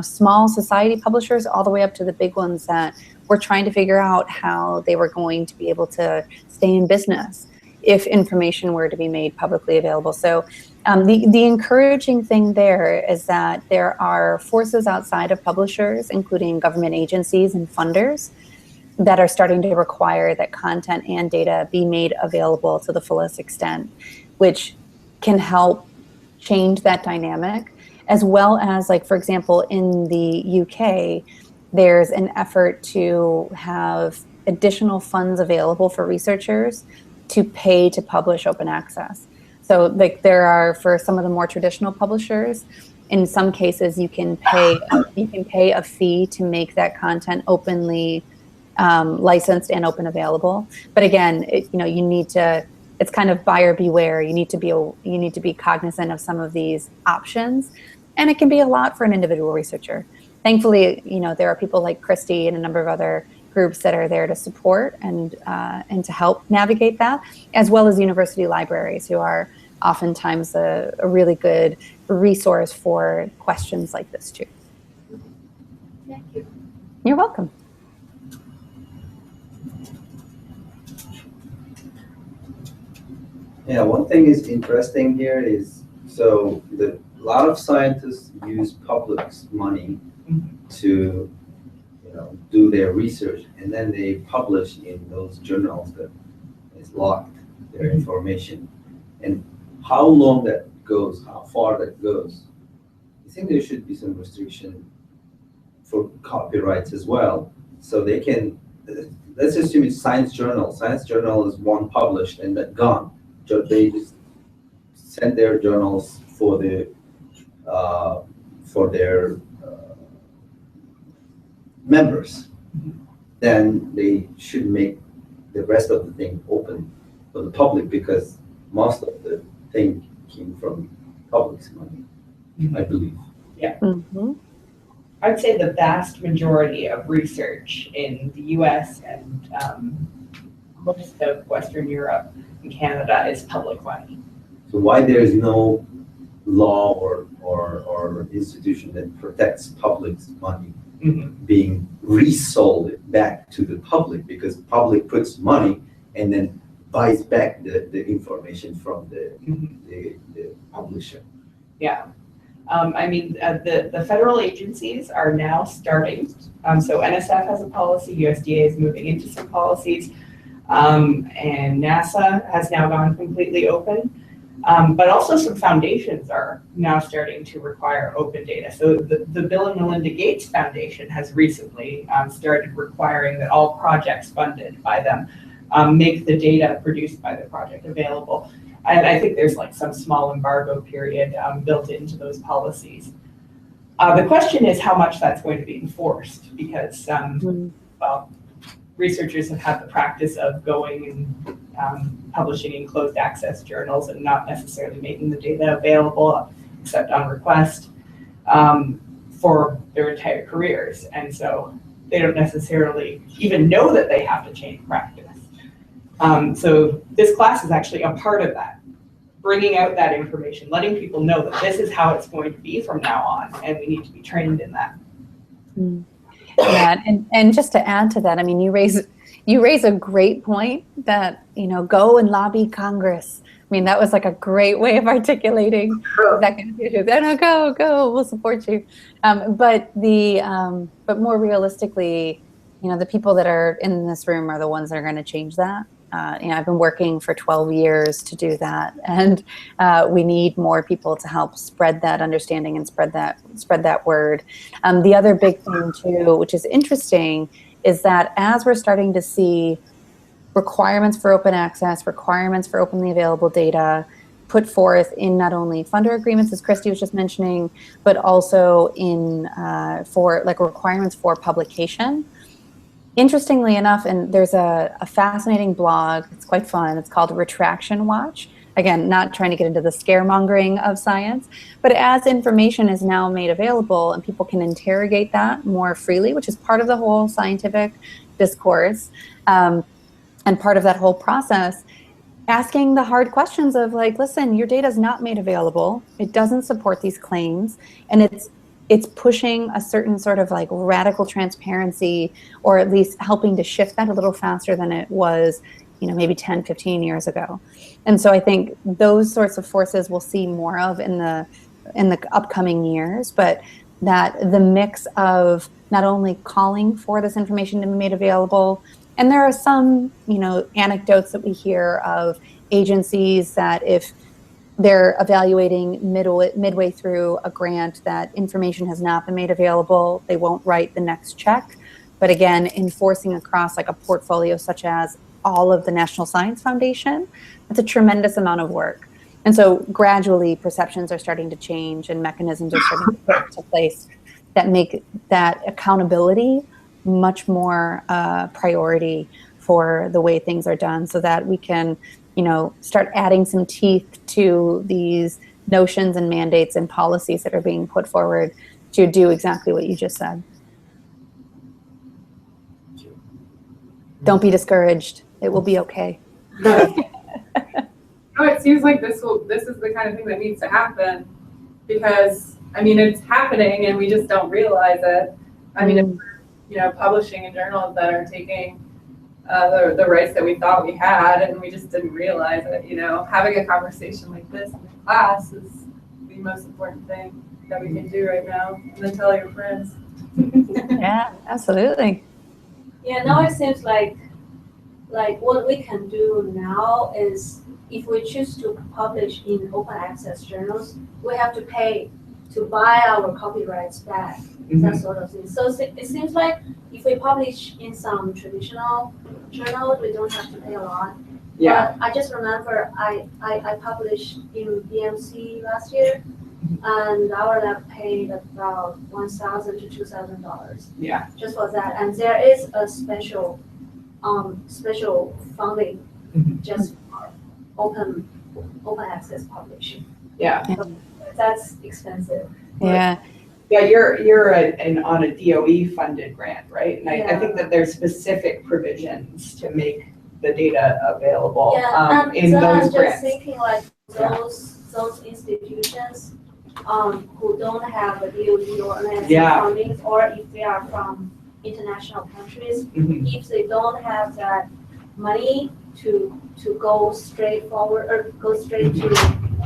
small society publishers all the way up to the big ones that were trying to figure out how they were going to be able to stay in business if information were to be made publicly available. So the encouraging thing there is that there are forces outside of publishers, including government agencies and funders, that are starting to require that content and data be made available to the fullest extent, which can help change that dynamic. as well as, like, for example, in the UK, there's an effort to have additional funds available for researchers to pay to publish open access. So, like, there are, for some of the more traditional publishers, in some cases you can pay a fee to make that content openly licensed and open available. But again, you need to, it's kind of buyer beware. You need to be cognizant of some of these options, and it can be a lot for an individual researcher. Thankfully, there are people like Christy and a number of other groups that are there to support and to help navigate that, as well as university libraries, who are oftentimes a really good resource for questions like this too. Thank you. You're welcome. Yeah, one thing is interesting here is, so a lot of scientists use public's money to do their research, and then they publish in those journals that is locked, their information. And how long that goes, how far that goes, I think there should be some restriction for copyrights as well. So they can, let's assume it's science journal. Science journal is one published and then gone. They just send their journals for their members. Then they should make the rest of the thing open for the public, because most of the thing came from public's money, I believe. Yeah. Mm-hmm. I'd say the vast majority of research in the US and most of Western Europe and Canada is public money. So why there is no law or institution that protects public's money being resold back to the public, because public puts money and then buys back the information from the publisher. Yeah. I mean, the federal agencies are now starting. So NSF has a policy, USDA is moving into some policies, and NASA has now gone completely open. But also some foundations are now starting to require open data. So the Bill and Melinda Gates Foundation has recently started requiring that all projects funded by them make the data produced by the project available. And I think there's like some small embargo period built into those policies. The question is how much that's going to be enforced, because well, researchers have had the practice of going and publishing in closed access journals and not necessarily making the data available except on request for their entire careers. And so they don't necessarily even know that they have to change practice. So this class is actually a part of that, bringing out that information, letting people know that this is how it's going to be from now on, and we need to be trained in that. Yeah, and just to add to that, I mean, you raise a great point that, go and lobby Congress. I mean, that was like a great way of articulating that kind of issue. No, go, we'll support you. But more realistically, the people that are in this room are the ones that are going to change that. I've been working for 12 years to do that, and we need more people to help spread that understanding and spread that word. The other big thing too, which is interesting, is that as we're starting to see requirements for open access, requirements for openly available data put forth in not only funder agreements, as Christy was just mentioning, but also in for like requirements for publication. Interestingly enough, and there's a fascinating blog, it's quite fun, it's called Retraction Watch. Again, not trying to get into the scaremongering of science, but as information is now made available and people can interrogate that more freely, which is part of the whole scientific discourse, and part of that whole process, asking the hard questions of like, listen, your data is not made available, it doesn't support these claims, and it's pushing a certain sort of like radical transparency, or at least helping to shift that a little faster than it was, maybe 10, 15 years ago. And so I think those sorts of forces we'll see more of in the upcoming years, but that the mix of not only calling for this information to be made available, and there are some, anecdotes that we hear of agencies that if they're evaluating midway through a grant that information has not been made available, they won't write the next check. But again, enforcing across like a portfolio such as all of the National Science Foundation, that's a tremendous amount of work. And so gradually perceptions are starting to change and mechanisms are starting to put into place that make that accountability much more priority for the way things are done, so that we can, you know, start adding some teeth to these notions and mandates and policies that are being put forward to do exactly what you just said. Don't be discouraged. It will be okay. No, it seems like this is the kind of thing that needs to happen, because I mean it's happening and we just don't realize it. I mean, if we're, you know, publishing in journals that are taking the rights that we thought we had and we just didn't realize it, you know, having a conversation like this in class is the most important thing that we can do right now. And then tell your friends. Yeah, absolutely. Yeah, now it seems like what we can do now is, if we choose to publish in open access journals, we have to pay to buy our copyrights back, that sort of thing. So it seems like if we publish in some traditional journals, we don't have to pay a lot. Yeah. But I just remember I published in BMC last year, and our lab paid about $1,000 to $2,000. Yeah. Just for that, and there is a special funding just for open access publishing. Yeah. So that's expensive. Yeah. Yeah, you're on a DOE funded grant, right? And I think that there's specific provisions to make the data available in so those I'm just grants. thinking like those institutions who don't have a DOE or NSF funding, or if they are from international countries, if they don't have that money to go straight forward or go straight to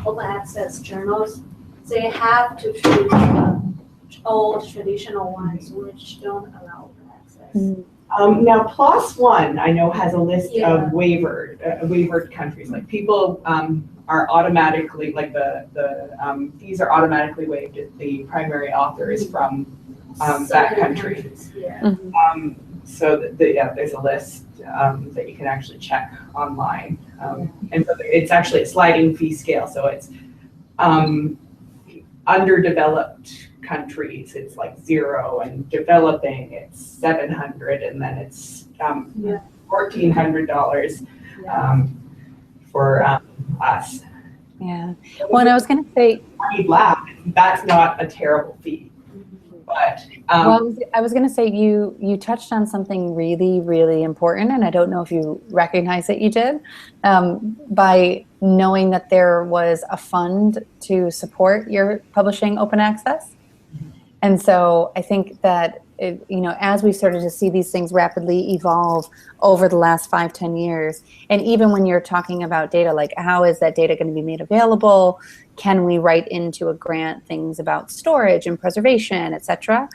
open access journals, they have to choose old traditional ones which don't allow open access. Now, PLOS One, I know, has a list of waivered countries. Like people are automatically, like the fees are automatically waived if the primary author is from that country. So there's a list that you can actually check online. And so it's actually a sliding fee scale. So it's underdeveloped countries, it's like 0, and developing, it's 700, and then it's $1,400 for us. Yeah. Well, and I was going to say, You'd laugh. That's not a terrible fee, but well, I was going to say you touched on something really, really important, and I don't know if you recognize that you did, by knowing that there was a fund to support your publishing open access. And so I think that, you know, as we started to see these things rapidly evolve over the last 5-10 years, and even when you're talking about data, like how is that data going to be made available? Can we write into a grant things about storage and preservation, et cetera?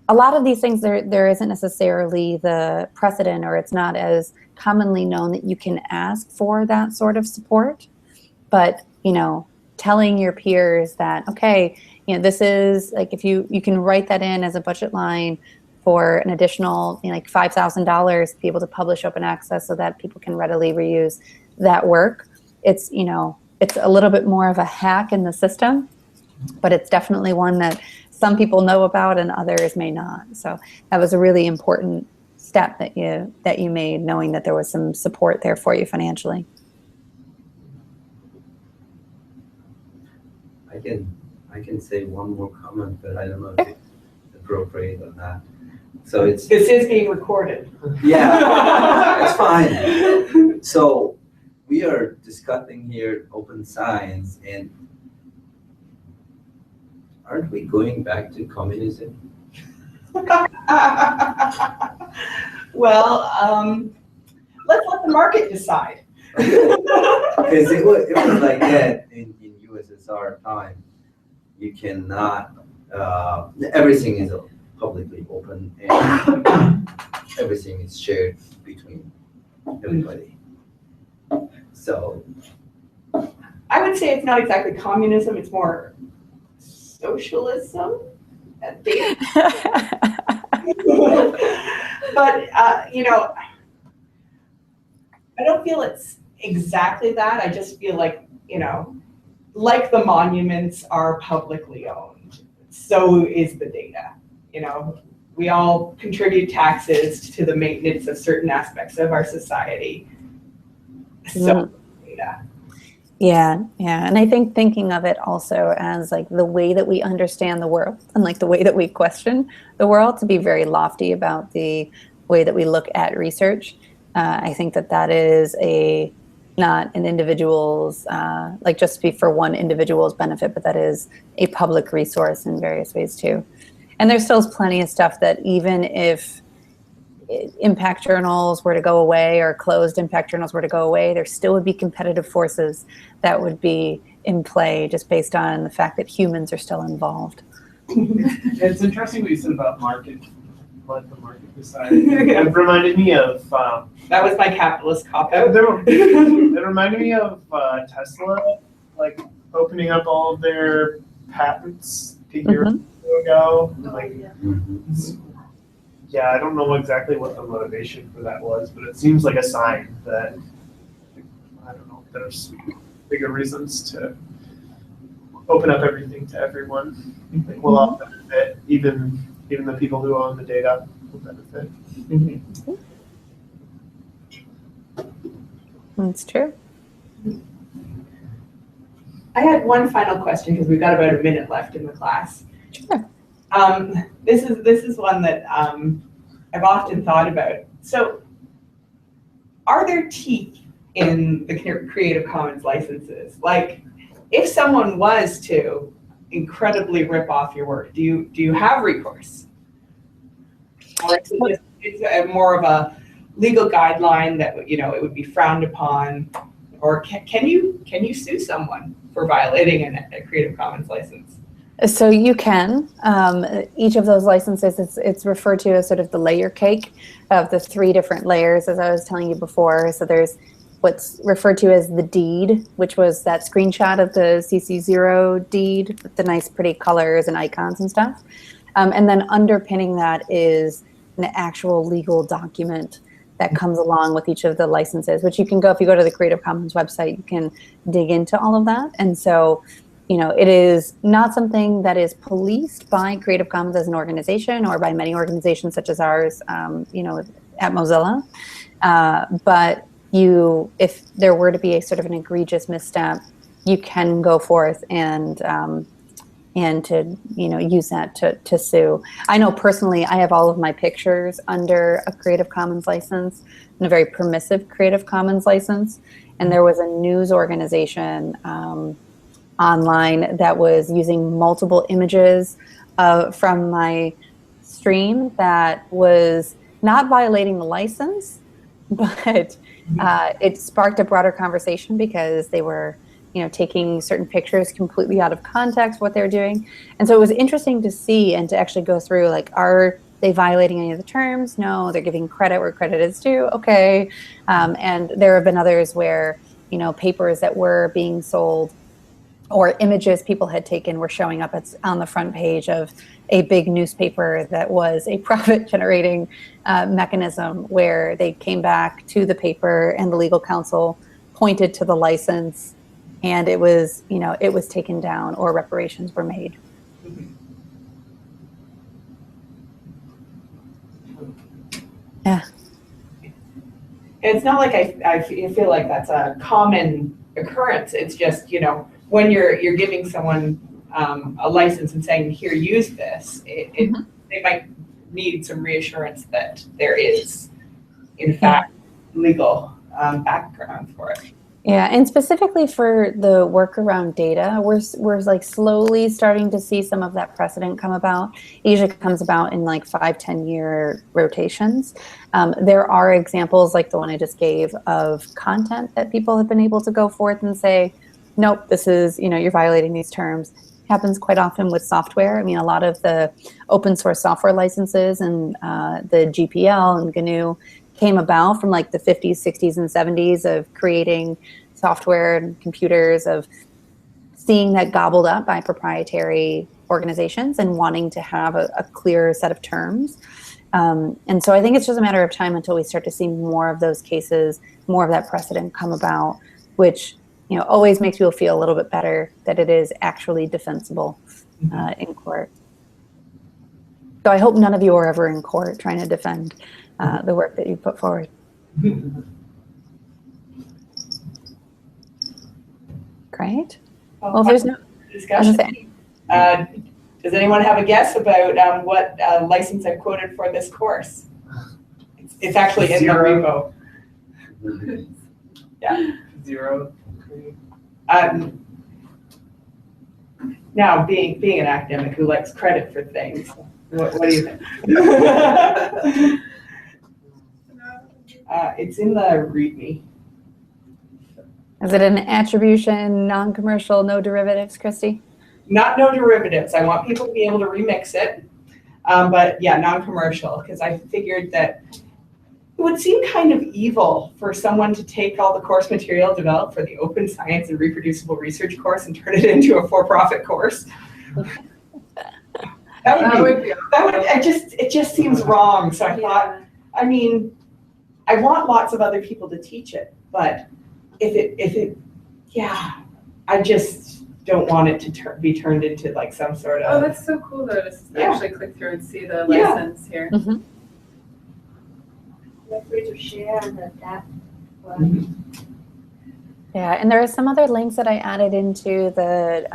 A lot of these things, there isn't necessarily the precedent, or it's not as commonly known that you can ask for that sort of support. But, you know, telling your peers that, okay, you know, this is like, if you can write that in as a budget line for an additional, you know, like $5,000 to be able to publish open access so that people can readily reuse that work. It's, you know, it's a little bit more of a hack in the system, but it's definitely one that some people know about and others may not. So that was a really important step that you made, knowing that there was some support there for you financially. I can say one more comment, but I don't know if it's appropriate or not. So this is being recorded. Yeah, that's fine. So we are discussing here open science, and aren't we going back to communism? Well, let's let the market decide. Because it was like that in USSR time. You cannot, everything is publicly open and everything is shared between everybody. So I would say it's not exactly communism, it's more socialism. But, you know, I don't feel it's exactly that. I just feel like, you know, like the monuments are publicly owned, so is the data. You know, we all contribute taxes to the maintenance of certain aspects of our society. So, data. Yeah, yeah. And I think thinking of it also as like the way that we understand the world and like the way that we question the world, to be very lofty about the way that we look at research. I think that that is not an individual's, like just be for one individual's benefit, but that is a public resource in various ways too. And there's still plenty of stuff that even if impact journals were to go away or closed impact journals were to go away, there still would be competitive forces that would be in play just based on the fact that humans are still involved. It's interesting what you said about market, let the market decide. It reminded me of that was my capitalist cop-out. It reminded me of Tesla, like opening up all of their patents a year ago. Like, yeah, I don't know exactly what the motivation for that was, but it seems like a sign that, I don't know, there's bigger reasons to open up everything to everyone. Like, we'll all benefit, even the people who own the data will benefit. That's true. I had one final question because we've got about a minute left in the class. Sure. This is one that I've often thought about. So, are there teeth in the Creative Commons licenses? Like, if someone was to incredibly rip off your work, do you have recourse? Or is it just, it's more of a legal guideline that, you know, it would be frowned upon? Or can you sue someone for violating a Creative Commons license? So you can. Each of those licenses, it's referred to as sort of the layer cake of the 3 different layers, as I was telling you before. So there's what's referred to as the deed, which was that screenshot of the CC0 deed with the nice pretty colors and icons and stuff. And then underpinning that is an actual legal document that comes along with each of the licenses, which you can go, if you go to the Creative Commons website, you can dig into all of that. And so, you know, it is not something that is policed by Creative Commons as an organization or by many organizations such as ours, you know, at Mozilla. But if there were to be a sort of an egregious misstep, you can go forth and to, you know, use that to sue. I know personally, I have all of my pictures under a Creative Commons license and a very permissive Creative Commons license. And there was a news organization online that was using multiple images from my stream that was not violating the license, but it sparked a broader conversation because they were, you know, taking certain pictures completely out of context, what they're doing. And so it was interesting to see and to actually go through, like, are they violating any of the terms? No, they're giving credit where credit is due. Okay. And there have been others where, you know, papers that were being sold or images people had taken were showing up on the front page of a big newspaper that was a profit-generating mechanism, where they came back to the paper and the legal counsel pointed to the license, and it was, you know, it was taken down or reparations were made. Yeah. It's not like I feel like that's a common occurrence. It's just, you know, when you're giving someone a license and saying, here, use this, they might need some reassurance that there is, in fact, legal background for it. Yeah, and specifically for the work around data, we're like slowly starting to see some of that precedent come about. It usually comes about in like 5-10 year rotations. There are examples like the one I just gave of content that people have been able to go forth and say, nope, this is, you know, you're violating these terms. It happens quite often with software. I mean, a lot of the open source software licenses and the GPL and GNU came about from like the 50s, 60s, and 70s of creating software and computers, of seeing that gobbled up by proprietary organizations and wanting to have a clear set of terms. And so I think it's just a matter of time until we start to see more of those cases, more of that precedent come about, which, you know, always makes people feel a little bit better that it is actually defensible in court. So I hope none of you are ever in court trying to defend the work that you put forward. Great. Well, there's no discussion. Does anyone have a guess about what license I quoted for this course? It's actually in the repo. Yeah. 0. Now, being an academic who likes credit for things, what do you think? It's in the README. Is it an attribution, non-commercial, no derivatives, Christy? Not no derivatives. I want people to be able to remix it. But yeah, non-commercial, because I figured that it would seem kind of evil for someone to take all the course material developed for the Open Science and Reproducible Research course and turn it into a for-profit course. It just seems wrong. So I thought, I mean, I want lots of other people to teach it, but yeah, I just don't want it to be turned into like some sort of. Oh, that's so cool though, to actually click through and see the license here. Mm-hmm. Feel free to share and adapt. Yeah, and there are some other links that I added into the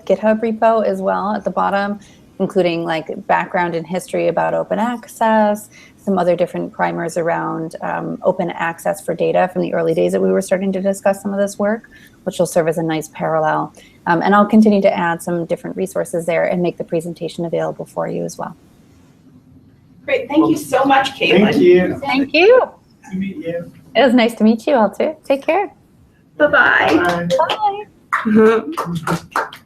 GitHub repo as well at the bottom, including like background and history about open access, some other different primers around open access for data from the early days that we were starting to discuss some of this work, which will serve as a nice parallel. And I'll continue to add some different resources there and make the presentation available for you as well. Great, thank you so much, Kaitlin. Thank you. Thank you. Nice to meet you. It was nice to meet you all too. Take care. Bye-bye. Bye. Bye.